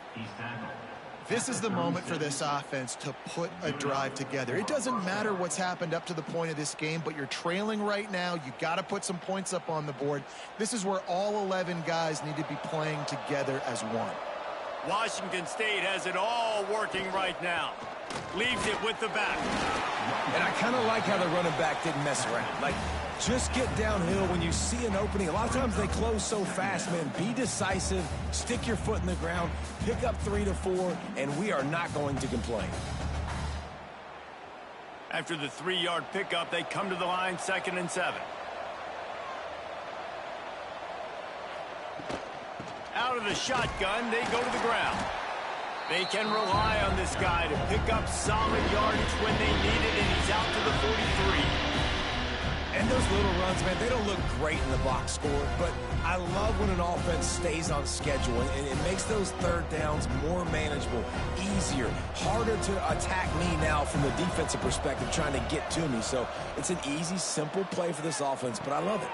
This is the moment for this offense to put a drive together. It doesn't matter what's happened up to the point of this game, but you're trailing right now. You've got to put some points up on the board. This is where all 11 guys need to be playing together as one. Washington State has it all working right now. Leaves it with the back. And I kind of like how the running back didn't mess around. Like, just get downhill when you see an opening. A lot of times they close so fast, man. Be decisive, stick your foot in the ground, pick up 3 to 4, and we are not going to complain. After the 3-yard pickup, they come to the line 2nd and 7. Out of the shotgun, they go to the ground. They can rely on this guy to pick up solid yardage when they need it, and he's out to the 43. And those little runs, man, they don't look great in the box score, but I love when an offense stays on schedule, and it makes those third downs more manageable, easier, harder to attack me now from the defensive perspective trying to get to me. So it's an easy, simple play for this offense, but I love it.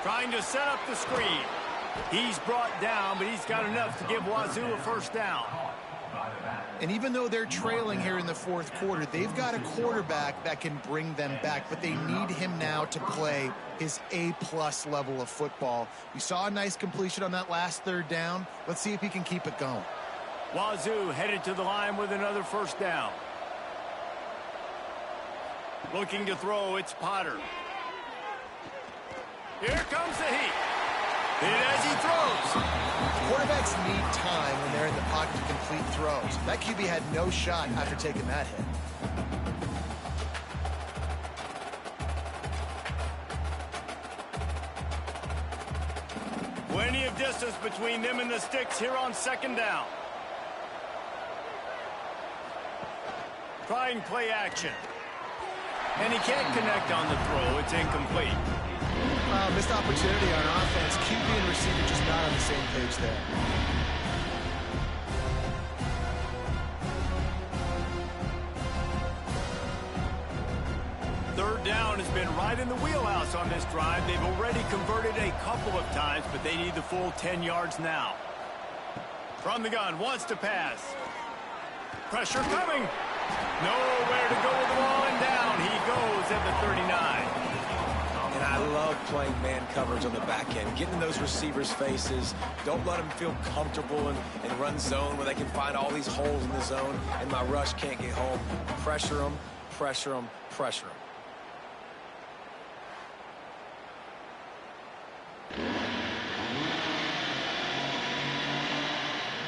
Trying to set up the screen. He's brought down, but he's got enough to give Wazoo a first down. And even though they're trailing here in the fourth quarter, they've got a quarterback that can bring them back, but they need him now to play his A-plus level of football. We saw a nice completion on that last third down. Let's see if he can keep it going. Wazoo headed to the line with another first down. Looking to throw, it's Potter. Here comes the heat. And as he throws. Quarterbacks need time when they're in the pocket to complete throws. That QB had no shot after taking that hit. Plenty of distance between them and the sticks here on second down. Trying play action. And he can't connect on the throw. It's incomplete. Missed opportunity on offense. QB and receiver just not on the same page there. Third down has been right in the wheelhouse on this drive. They've already converted a couple of times, but they need the full 10 yards now. From the gun, wants to pass. Pressure coming. Nowhere to go with the ball, and down he goes at the 39. And I love playing man coverage on the back end, getting in those receivers' faces. Don't let them feel comfortable and run zone where they can find all these holes in the zone and my rush can't get home. Pressure them, pressure them, pressure them.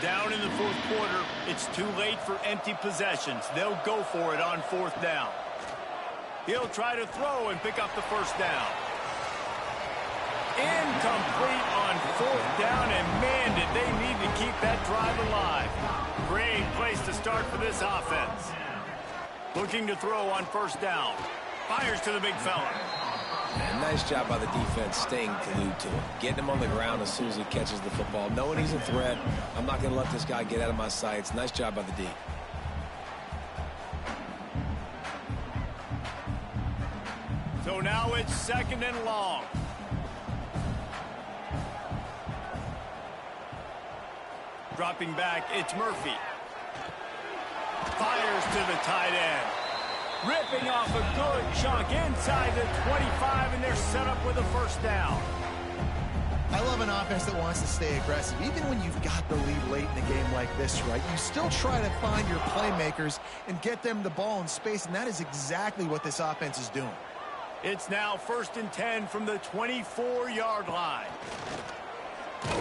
Down in the fourth quarter, it's too late for empty possessions. They'll go for it on fourth down. He'll try to throw and pick up the first down. Incomplete on fourth down, and man, did they need to keep that drive alive. Great place to start for this offense. Looking to throw on first down. Fires to the big fella. Man, nice job by the defense staying glued to him. Getting him on the ground as soon as he catches the football. Knowing he's a threat, I'm not going to let this guy get out of my sights. Nice job by the D. So now it's second and long. Dropping back, it's Murphy. Fires to the tight end. Ripping off a good chunk inside the 25, and they're set up with a first down. I love an offense that wants to stay aggressive. Even when you've got the lead late in a game like this, right, you still try to find your playmakers and get them the ball in space, and that is exactly what this offense is doing. It's now first and 10 from the 24-yard line.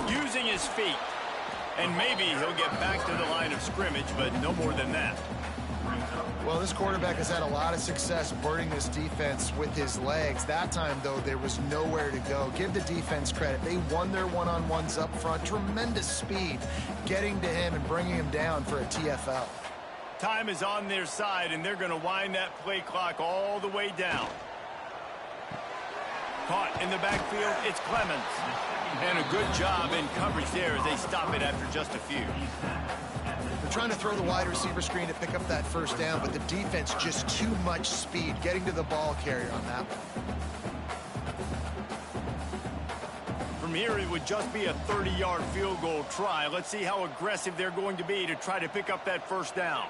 Using his feet. And maybe he'll get back to the line of scrimmage, but no more than that. Well, this quarterback has had a lot of success burning this defense with his legs. That time, though, there was nowhere to go. Give the defense credit. They won their one-on-ones up front. Tremendous speed getting to him and bringing him down for a TFL. Time is on their side, and they're going to wind that play clock all the way down. Caught in the backfield, it's Clemens. And a good job in coverage there as they stop it after just a few. They're trying to throw the wide receiver screen to pick up that first down, but the defense just too much speed getting to the ball carrier on that one. From here, it would just be a 30-yard field goal try. Let's see how aggressive they're going to be to try to pick up that first down.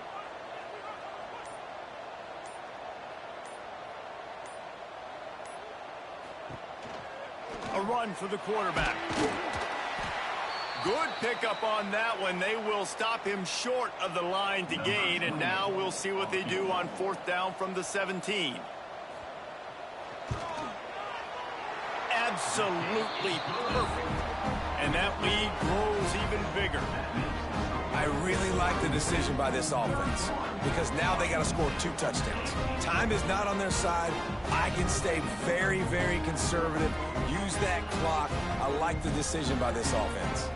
A run for the quarterback. Good pickup on that one. They will stop him short of the line to gain, and now we'll see what they do on fourth down from the 17. Absolutely perfect. And that lead grows even bigger. I really like the decision by this offense because now they got to score 2 touchdowns. Time is not on their side. I can stay very, very conservative. Use that clock. I like the decision by this offense.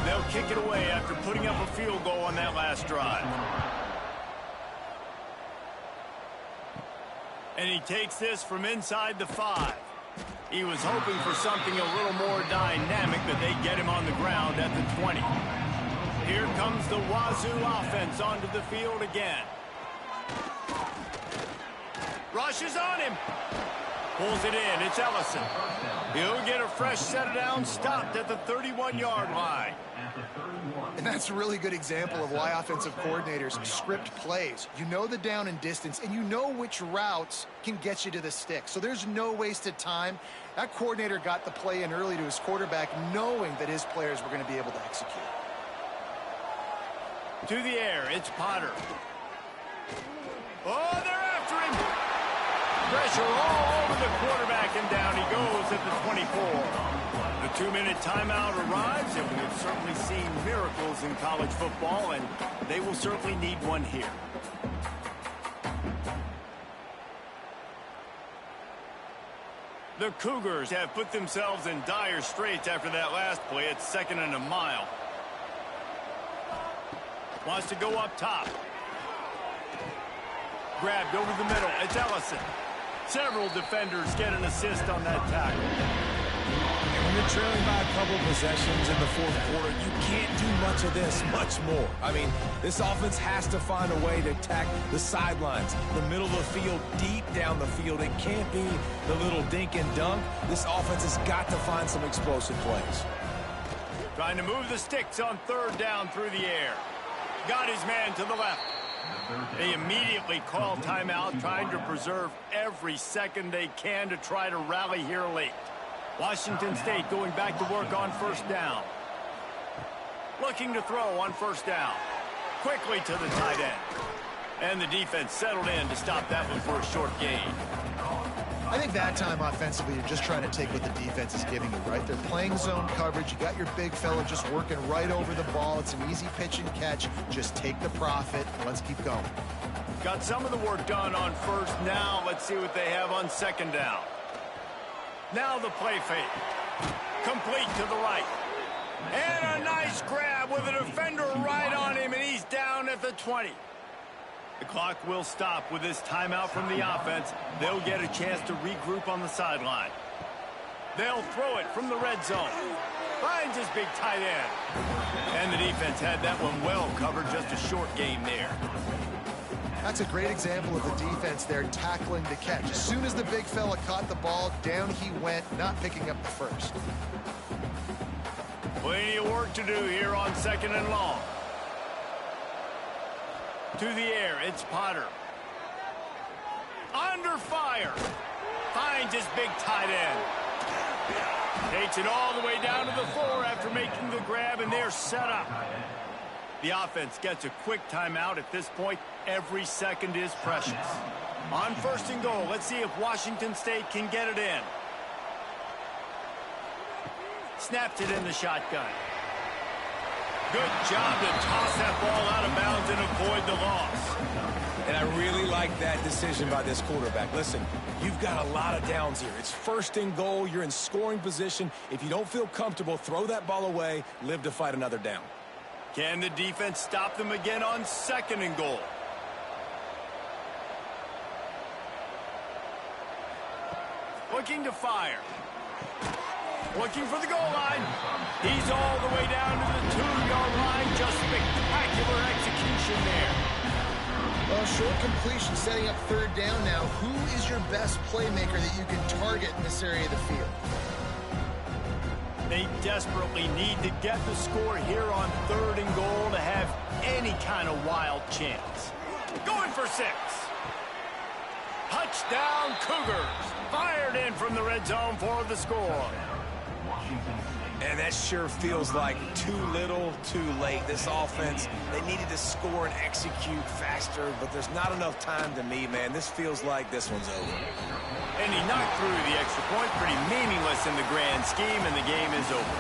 They'll kick it away after putting up a field goal on that last drive. And he takes this from inside the 5. He was hoping for something a little more dynamic, but they get him on the ground at the 20. Here comes the Wazoo offense onto the field again. Rushes on him. Pulls it in. It's Ellison. He'll get a fresh set of downs stopped at the 31-yard line. And that's a really good example of why offensive coordinators script plays. You know the down and distance, and you know which routes can get you to the stick. So there's no wasted time. That coordinator got the play in early to his quarterback, knowing that his players were going to be able to execute. To the air, it's Potter. Oh, they're after him. Pressure all over the quarterback, and down he goes at the 24. The 2-minute timeout arrives, and we've certainly seen miracles in college football, and they will certainly need one here. The Cougars have put themselves in dire straits after that last play. It's 2nd and a mile. Wants to go up top. Grabbed over the middle. It's Ellison. Several defenders get an assist on that tackle. And when you're trailing by a couple possessions in the 4th quarter, you can't do much of this, much more. I mean, this offense has to find a way to attack the sidelines, the middle of the field, deep down the field. It can't be the little dink and dunk. This offense has got to find some explosive plays. Trying to move the sticks on 3rd down through the air. Got his man to the left. They immediately call timeout, trying to preserve every second they can to try to rally here late. Washington State going back to work on 1st down. Looking to throw on 1st down. Quickly to the tight end. And the defense settled in to stop that one for a short gain. I think that time offensively, you're just trying to take what the defense is giving you, right? They're playing zone coverage. You got your big fella just working right over the ball. It's an easy pitch and catch. Just take the profit. Let's keep going. Got some of the work done on 1st. Now let's see what they have on 2nd down. Now the play fake. Complete to the right. And a nice grab with a defender right on him, and he's down at the 20. The clock will stop with this timeout from the offense. They'll get a chance to regroup on the sideline. They'll throw it from the red zone. Finds his big tight end. And the defense had that one well covered, just a short gain there. That's a great example of the defense there tackling the catch. As soon as the big fella caught the ball, down he went, not picking up the first. Plenty of work to do here on 2nd and long. To the air, it's Potter. Under fire. Finds his big tight end. Takes it all the way down to the 4 after making the grab, and they're set up. The offense gets a quick timeout at this point. Every second is precious. On 1st and goal, let's see if Washington State can get it in. Snaps it in the shotgun. Good job to toss that ball out of bounds and avoid the loss. And I really like that decision by this quarterback. Listen, you've got a lot of downs here. It's 1st and goal. You're in scoring position. If you don't feel comfortable, throw that ball away. Live to fight another down. Can the defense stop them again on 2nd and goal? Looking to fire. Looking for the goal line. He's all the way down to the 2-yard line. Just spectacular execution there. Well, short completion setting up 3rd down now. Who is your best playmaker that you can target in this area of the field? They desperately need to get the score here on 3rd and goal to have any kind of wild chance. Going for 6. Touchdown Cougars. Fired in from the red zone for the score. And that sure feels like too little, too late. This offense, they needed to score and execute faster, but there's not enough time to me, man. This feels like this one's over. And he knocked through the extra point. Pretty meaningless in the grand scheme, and the game is over.